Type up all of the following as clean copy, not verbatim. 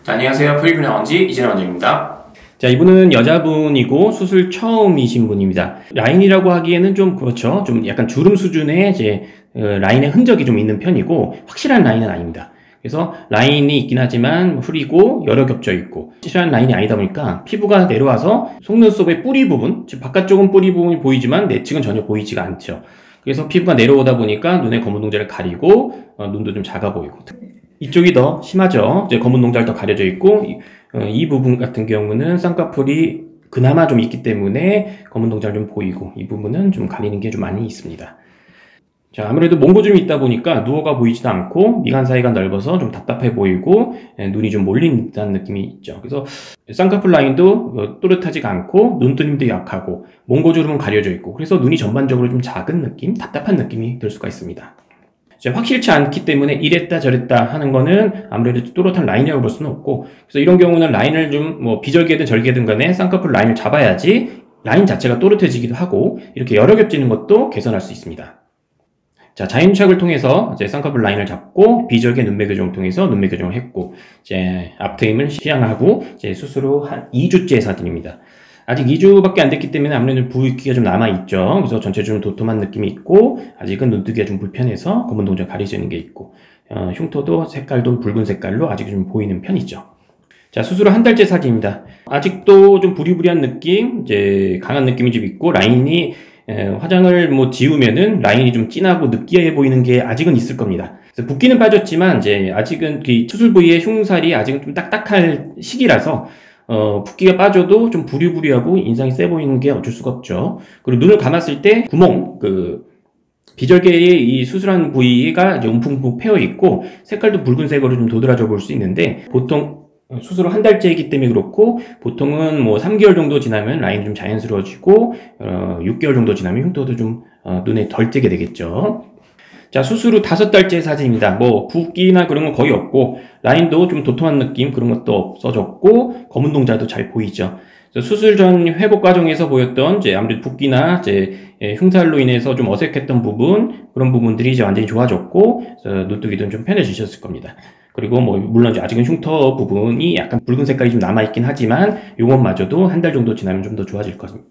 자, 안녕하세요. 프리뷰 나온지 이진원 원장입니다. 자, 이분은 여자분이고 수술 처음이신 분입니다. 라인이라고 하기에는 좀 그렇죠. 좀 약간 주름 수준의 이제 라인의 흔적이 좀 있는 편이고 확실한 라인은 아닙니다. 그래서 라인이 있긴 하지만 흐리고 여러 겹쳐 있고 확실한 라인이 아니다 보니까 피부가 내려와서 속눈썹의 뿌리 부분, 즉 바깥쪽은 뿌리 부분이 보이지만 내측은 전혀 보이지가 않죠. 그래서 피부가 내려오다 보니까 눈의 검은 동자를 가리고 눈도 좀 작아 보이고 이쪽이 더 심하죠. 이제 검은 동자를 더 가려져 있고 이 부분 같은 경우는 쌍꺼풀이 그나마 좀 있기 때문에 검은 동자를 좀 보이고 이 부분은 좀 가리는 게 좀 많이 있습니다. 자, 아무래도 몽고주름이 있다 보니까 누워가 보이지도 않고 미간 사이가 넓어서 좀 답답해 보이고 눈이 좀 몰린다는 느낌이 있죠. 그래서 쌍꺼풀 라인도 또렷하지가 않고 눈뜨림도 약하고 몽고주름은 가려져 있고 그래서 눈이 전반적으로 좀 작은 느낌, 답답한 느낌이 들 수가 있습니다. 확실치 않기 때문에 이랬다 저랬다 하는 거는 아무래도 또렷한 라인이라고 볼 수는 없고 그래서 이런 경우는 라인을 좀 뭐 비절개든 절개든 간에 쌍꺼풀 라인을 잡아야지 라인 자체가 또렷해지기도 하고 이렇게 여러 겹지는 것도 개선할 수 있습니다. 자, 자연유착을 통해서 이제 쌍꺼풀 라인을 잡고 비절개 눈매 교정을 통해서 눈매 교정을 했고 이제 앞트임을 시향하고 이제 수술 후 한 2주째 사진입니다. 아직 2주밖에 안 됐기 때문에 아무래도 붓기가 좀 남아있죠. 그래서 전체적으로 도톰한 느낌이 있고 아직은 눈뜨기가 좀 불편해서 검은 동자 가려지는 게 있고 흉터도 색깔도 붉은 색깔로 아직 좀 보이는 편이죠. 자, 수술 후 한 달째 사진입니다. 아직도 좀 부리부리한 느낌, 이제 강한 느낌이 좀 있고 라인이 화장을 뭐 지우면은 라인이 좀 진하고 느끼해 보이는 게 아직은 있을 겁니다. 그래서 붓기는 빠졌지만 이제 아직은 그 수술 부위의 흉살이 아직은 좀 딱딱할 시기라서 붓기가 빠져도 좀 부리부리하고 인상이 세 보이는 게 어쩔 수가 없죠. 그리고 눈을 감았을 때 구멍, 비절개의 이 수술한 부위가 이제 움푹움푹 패여 있고 색깔도 붉은색으로 좀 도드라져 볼 수 있는데 보통 수술 후 한 달째이기 때문에 그렇고 보통은 뭐 3개월 정도 지나면 라인이 좀 자연스러워지고 6개월 정도 지나면 흉터도 좀 눈에 덜 띄게 되겠죠. 자, 수술 후 5달째 사진입니다. 뭐 붓기나 그런 건 거의 없고 라인도 좀 도톰한 느낌 그런 것도 없어졌고 검은 동자도 잘 보이죠. 수술 전 회복 과정에서 보였던 이제 아무래도 붓기나 이제 흉살로 인해서 좀 어색했던 부분 그런 부분들이 이제 완전히 좋아졌고 눈뜨기도 좀 편해지셨을 겁니다. 그리고 뭐 물론 이제 아직은 흉터 부분이 약간 붉은 색깔이 좀 남아있긴 하지만 요것마저도 한 달 정도 지나면 좀 더 좋아질 것입니다.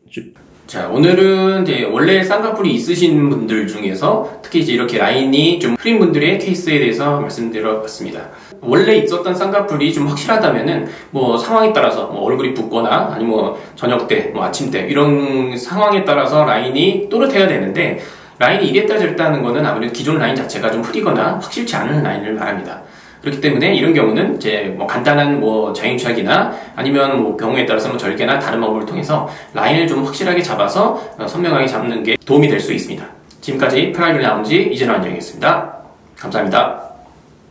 자, 오늘은 이제 원래 쌍꺼풀이 있으신 분들 중에서 특히 이제 이렇게 라인이 좀 흐린 분들의 케이스에 대해서 말씀드려봤습니다. 원래 있었던 쌍꺼풀이 좀 확실하다면은 뭐 상황에 따라서 뭐 얼굴이 붓거나 아니면 뭐 저녁 때, 뭐 아침 때 이런 상황에 따라서 라인이 또렷해야 되는데 라인이 이랬다 저랬다 하는 거는 아무래도 기존 라인 자체가 좀 흐리거나 확실치 않은 라인을 말합니다. 그렇기 때문에 이런 경우는 이제 뭐 간단한 뭐 자연유착이나 아니면 뭐 경우에 따라서 뭐 절개나 다른 방법을 통해서 라인을 좀 확실하게 잡아서 선명하게 잡는 게 도움이 될 수 있습니다. 지금까지 프라이빗 라운지 이진원 원장이었습니다. 감사합니다.